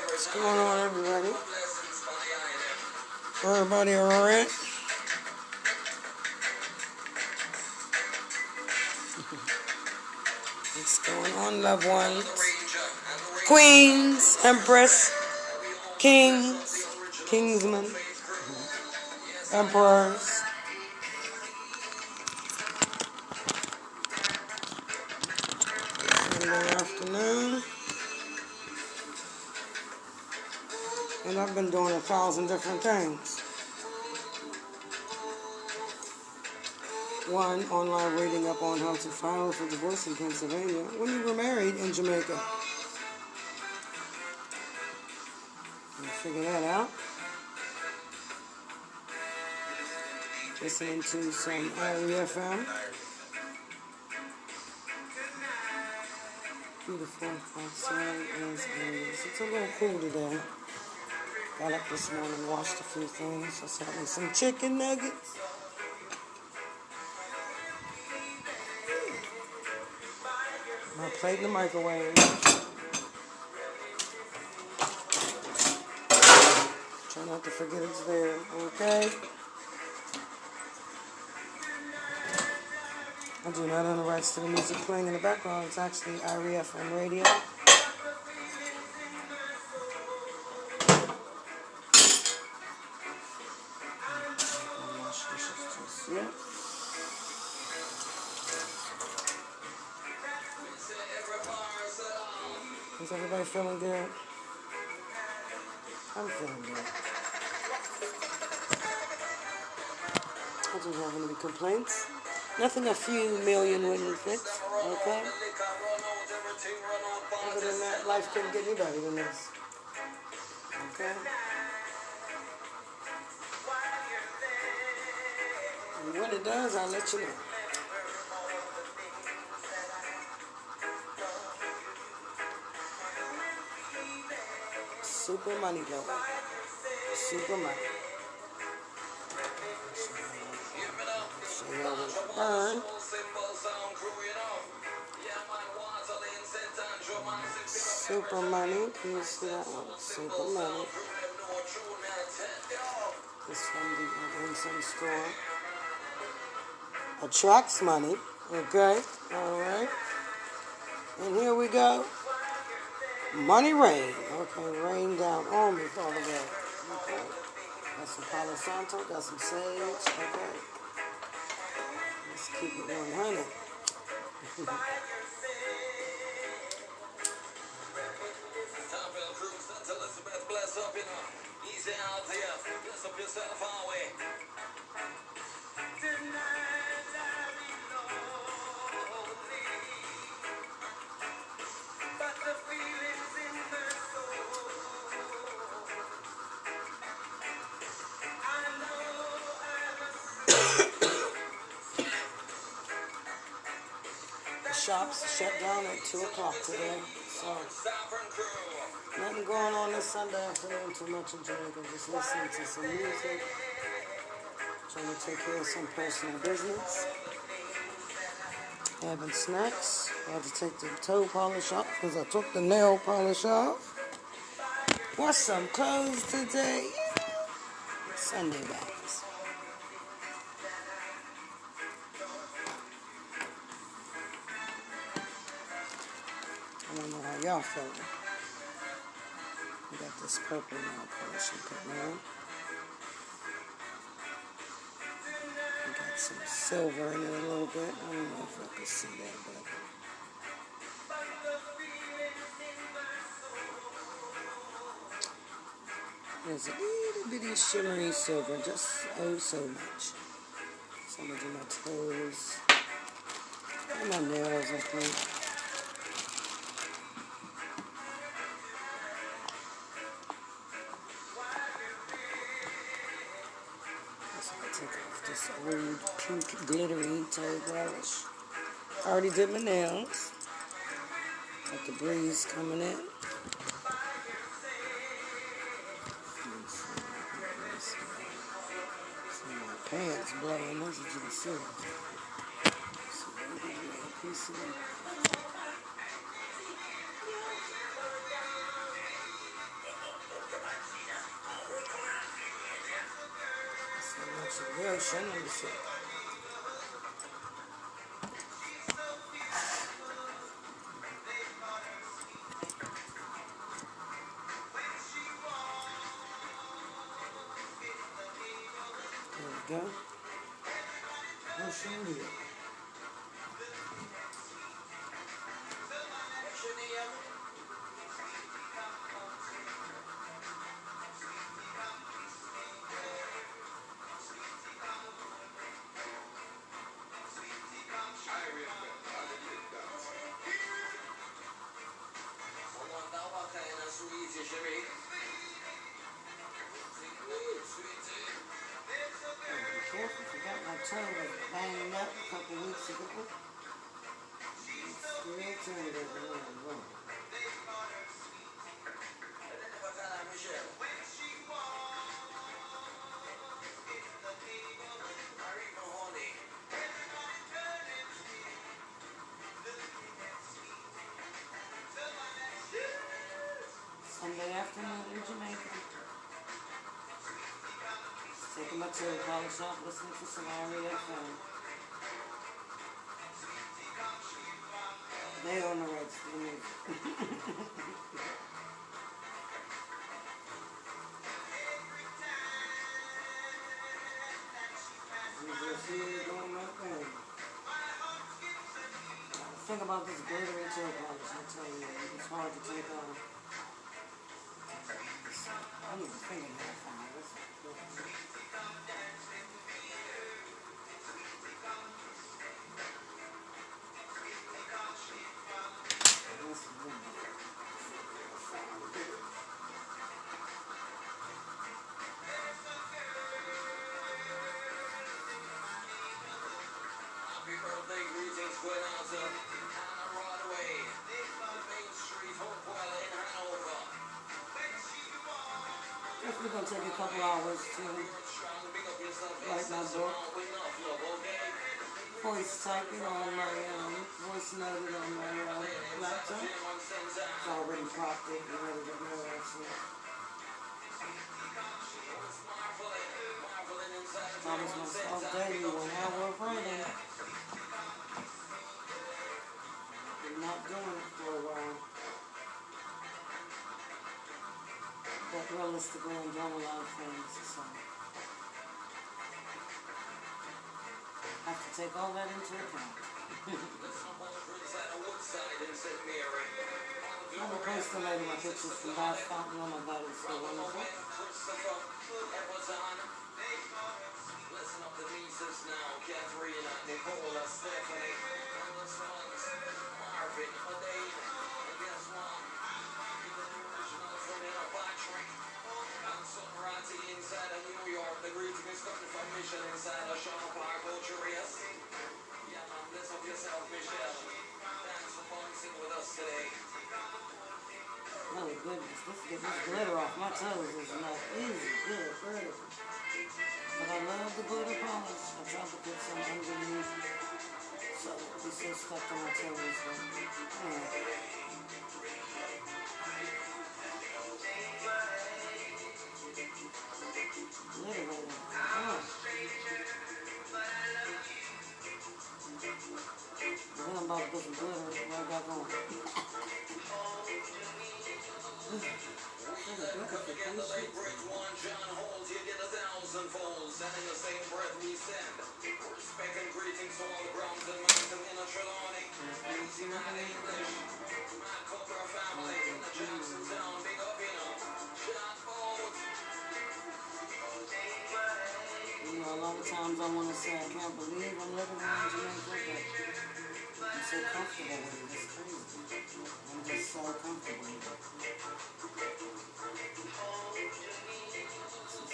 What's going on, everybody? Everybody alright? What's going on, loved ones? Queens, Empress, Kings, Kingsmen, Emperors. Sunday afternoon. And I've been doing 1,000 different things. One, online reading up on how to file for divorce in Pennsylvania when you were married in Jamaica. We'll figure that out. Listening to some REFM. Beautiful outside as always. It's a little cool today. Got up this morning, washed a few things. Just had me some chicken nuggets. My plate in the microwave. Try not to forget it's there, okay? I do not own the rights to the music playing in the background. It's actually REFM radio. Yeah. Is everybody feeling good? I'm feeling good. I don't have any complaints. Nothing a few million wouldn't fix, okay? Other than that, life couldn't get any better than this. Okay? And when it does, I'll let you know. Super money, though. Super money. Burn. Super money. Can you see that one? Super money. This from the Vincent store. Attracts money. Okay. All right. And here we go. Money rain. Okay. Rain down on me all the way. Okay. Got some Palo Santo. Got some sage. Okay. Let's keep it 100. Shops shut down at 2 o'clock today, so nothing going on this Sunday afternoon too much in Jamaica. Just listening to some music, trying to take care of some personal business, having snacks. I had to take the toe polish off because I took the nail polish off. Wash some clothes today. Sunday bags. I don't know how y'all feeling. I got this purple nail polish I'm putting on. I got some silver in it a little bit. I don't know if I can see that, but there's a little bitty shimmery silver, just oh so much. Some of my toes and my nails, I think. Take off this old pink glittery toe polish. I already did my nails. Got the breeze coming in. See my pants blowing, as you can see. Piece of it. So much of real shit. Let me see. There we go. I'll show you. Careful, forgot my toe was banged up a couple weeks ago. Still turned it around. Sunday afternoon in Jamaica. Taking my toe, polish off, listening to some REFM. They own the rights to the music. The thing about this glittery toe polish, I tell you, it's hard to take off. I need a fingernail from this. Happy birthday greetings going out to Hannah Broadway, Main Street, Hopewell in Hanover. Definitely gonna take a couple hours to write my book. Voice typing on my voice noted on my laptop. It's already propped in and ready to go actually. Promise myself daily 1 hour of writing. I'm not doing it for a while. But realistically, I'm doing a lot of things, so I have to take all that into account. I'm gonna post the later my pictures from Bath Fountain. Oh my God, it's so wonderful. Listen up the nieces now, Catherine, Nicola, Stephanie, and the sons, Marvin, Adaine, and guess what? Even the original from Inner Patrick, and Sunrati inside of New York. The greeting is coming from Michelle inside of Sean Park, Ulterius. Yeah, man, bless up yourself, Michelle. Thanks for bouncing with us today. Oh goodness, let's get this glitter off my toes is not easy. Good, good. But I love the glitter polish. I tried to put some underneath so it would be so stuck to my toes. But, glitter right now. And then I'm about to put some glitter where I got going. Don't forget the late great one, John Holt. You get 1,000 folds, and in the same breath we send respect and greetings to all the Browns and Mountain in a Trelawney. Easy man English, my Cobra family in the Jackson Town. Big up, you know, John Holt. You know, a lot of times I want to say I can't believe I'm living in Jamaica, but I'm so comfortable with it. It's crazy. I'm just so comfortable with it.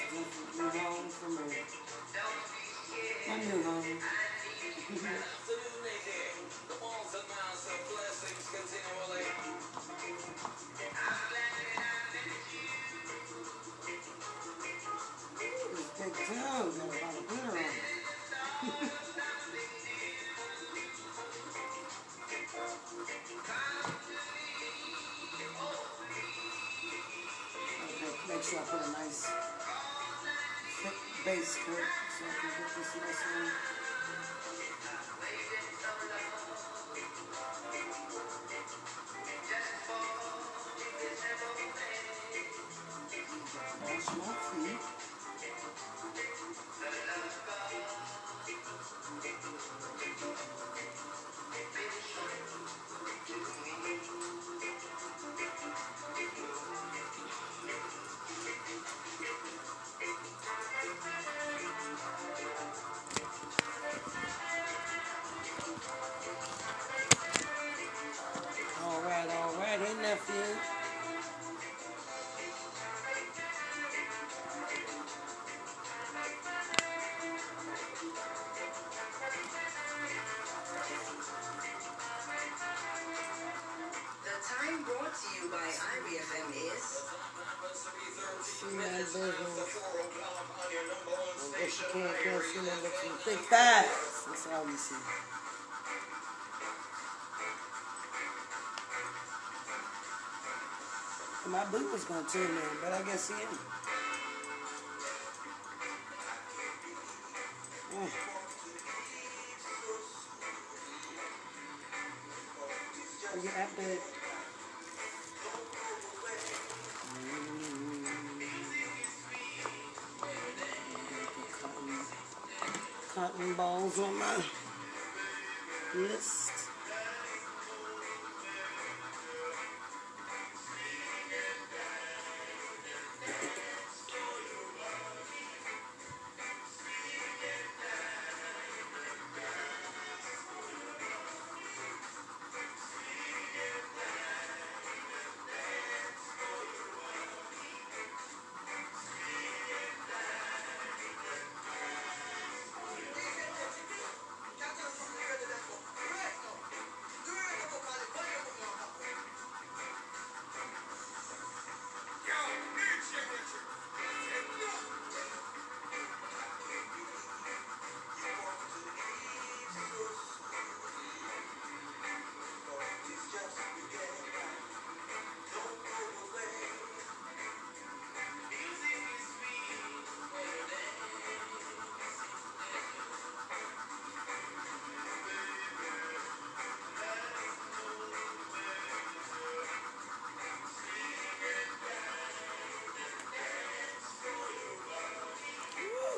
New home for me. My new home. Afternoon, Nikki. The balls and massive blessings continually. This big toe got a lot of glitter on it. bass clip so I can get this listening. Wash my feet. All right, hey nephew. The time brought to you by IBFM is... See my business. I guess you can't see my lips in thick thighs. That's all we see. My boot was gonna tune in, but I guess he isn't. Are you after it? Cotton balls on my list.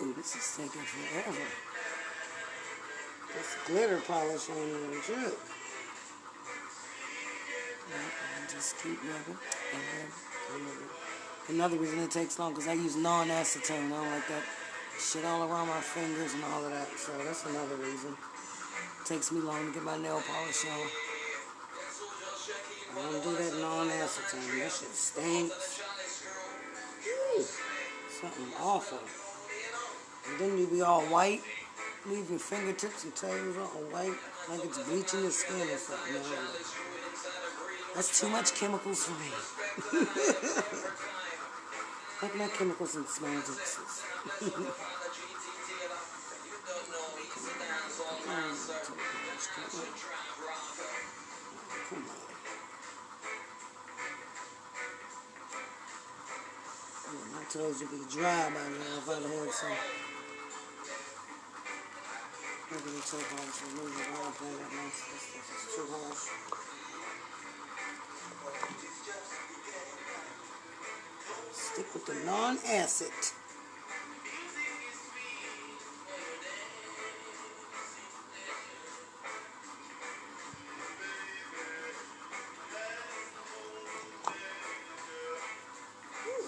Ooh, this is taking forever. This glitter polish on there, too. And just keep rubbing and rubbing. Another reason it takes long because I use non-acetone. I don't like that shit all around my fingers and all of that. So that's another reason. It takes me long to get my nail polish on. I don't do that non-acetone. That shit stinks. Ooh, something awful. And then you be all white. Leave your fingertips and toes all white. Like it's bleaching your skin or something. No. That's too much chemicals for me. Like my chemicals and small juices. Come on. My toes would be dry by now if I'd had some. Maybe the toe polish remove it. I don't play that nice. This stuff is too harsh. Stick with the non-acid.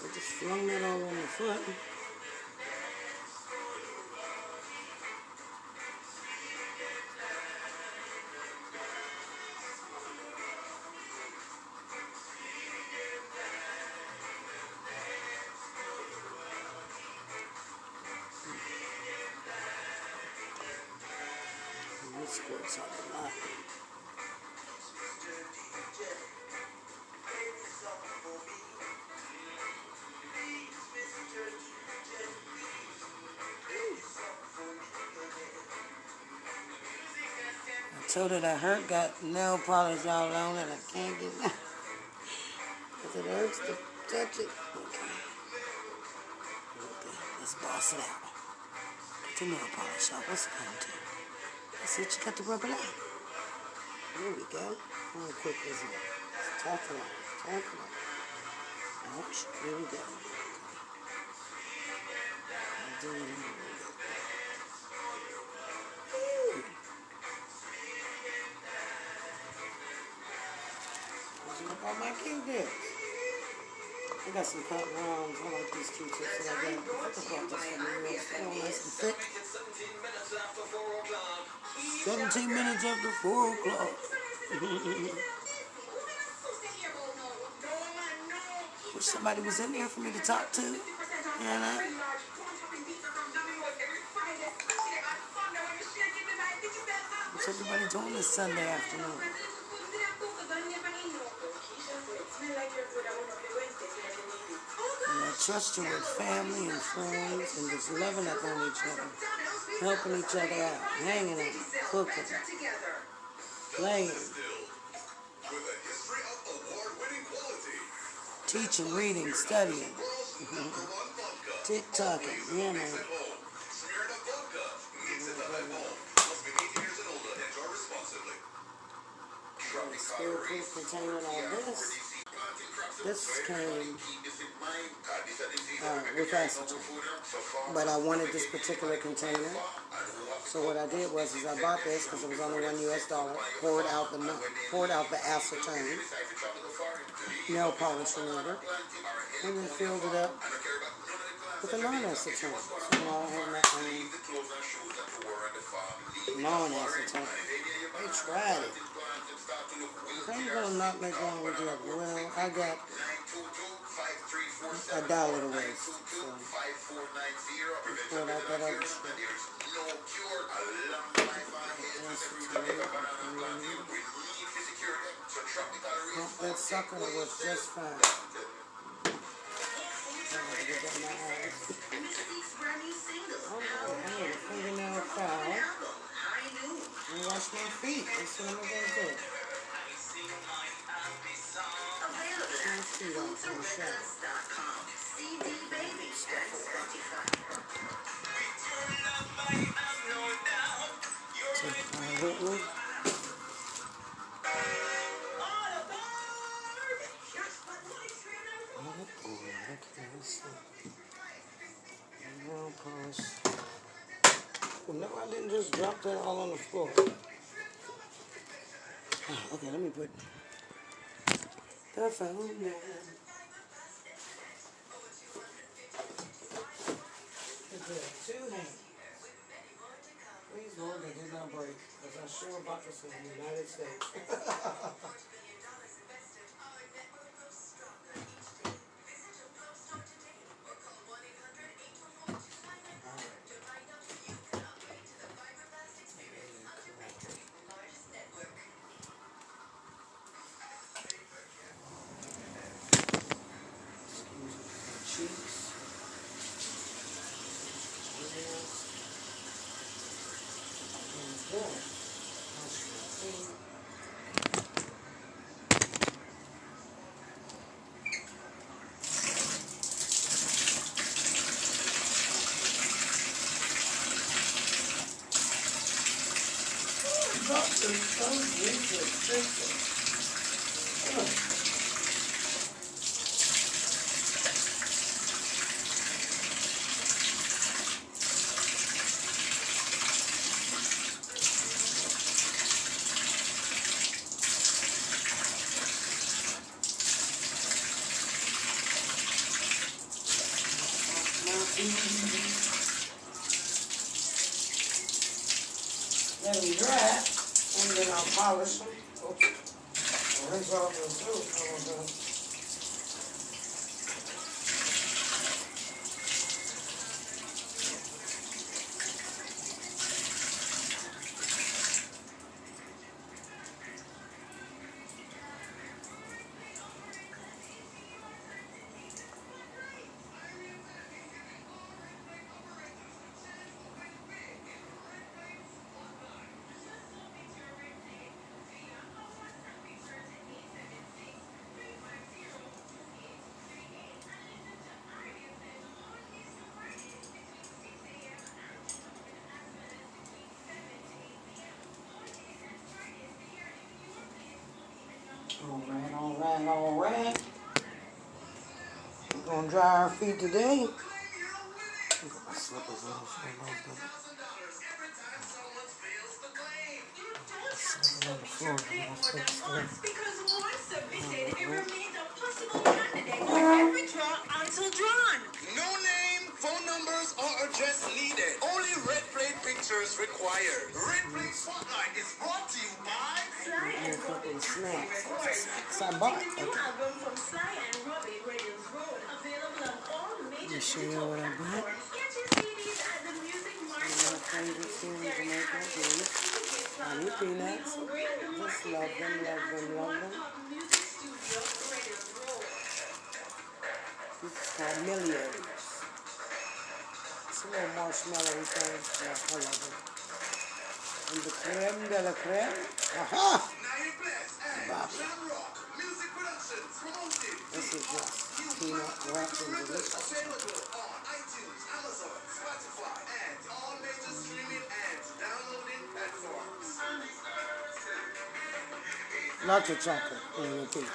I just flung that all on the foot. This squirts out a lot. I told her that hurt got nail polish all on it. I can't get it. Because it hurts to touch it. Okay. Let's boss it out. to nail polish off. What's it going to? That's it. You got to rub it out. There we go. How quick is it? Tap it out. Tap it out. Ouch. Here we go. Do it a little bit. Look at my Q-tips. I got some cut rounds. I like these Q-tips that I got. I bought this from the US. They're all nice and thick. 17 minutes after 4 o'clock. Wish somebody was in there for me to talk to. You know? What's everybody doing this Sunday afternoon? And I trust you with family and friends and just loving up on each other, helping each other out, hanging out, cooking, playing, teaching, reading, studying, TikToking, you know. Spirit-proof container like this. This came with acetone, but I wanted this particular container. So what I did was I bought this because it was only $1 US. Poured out the acetone, nail polish remover, and then filled it up with a non-acetone. So now I have my own non-acetone. They tried it. I'm gonna not make one with it. Well, I got $1 to waste, so pull out that other shit. That sucker was just fine. I gotta get that in my eyes. I need a fingernail file and wash my feet. That's what I'm gonna do. No, I didn't just drop that all on the floor. Okay, let me put the phone down. Two hands. Please, Lord, they did not break, because I'm sure about this in the United States. Cheeks. Let them dry, and then I'll polish them. Rinse off the soup. Alright. We're gonna dry our feet today. Put my slippers on for a little bit. Slippers on the floor. Because once submitted, it remains a possible candidate for every draw until drawn. No name, phone numbers, or address needed. Only Red Plate pictures required. Red Plate Spotlight is brought to you by Sly Give me and a couple Robbie of snacks. Snacks I Sing bought. the new Okay. album from Sly and Robbie, Radiance Road, available on all major show you digital what I bought. platforms. Get your CDs at the Music Mart. One of my favorite series of makeup is Honey Peanuts. Just love them, love them, love them. Music Studio, Radiance Road. This is called Millions. It's a little marshmallowy thing. Yeah, I love it. And the creme de la creme. Aha! Naya Bless and Bobby. John Rock Music Productions promoted. This is just peanut wrapped and delicious. Available on iTunes, Amazon, Spotify, and all major streaming and downloading platforms. Lots of chocolate in your teeth.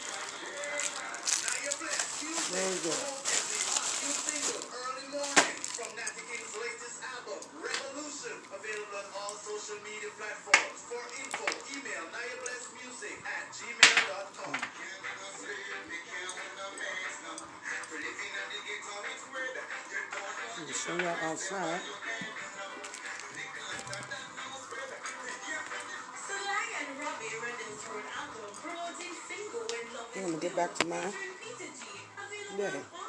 Naya Bless, Very good. new single Early Morning from Natty King's latest album, Revolution, available on all social media platforms. For info, email nayablessmusic@gmail.com. You show you outside. Sly and Robbie, Radiance Road album, promoting single When Love I'm gonna get back to mine. Peter G, available Yeah. on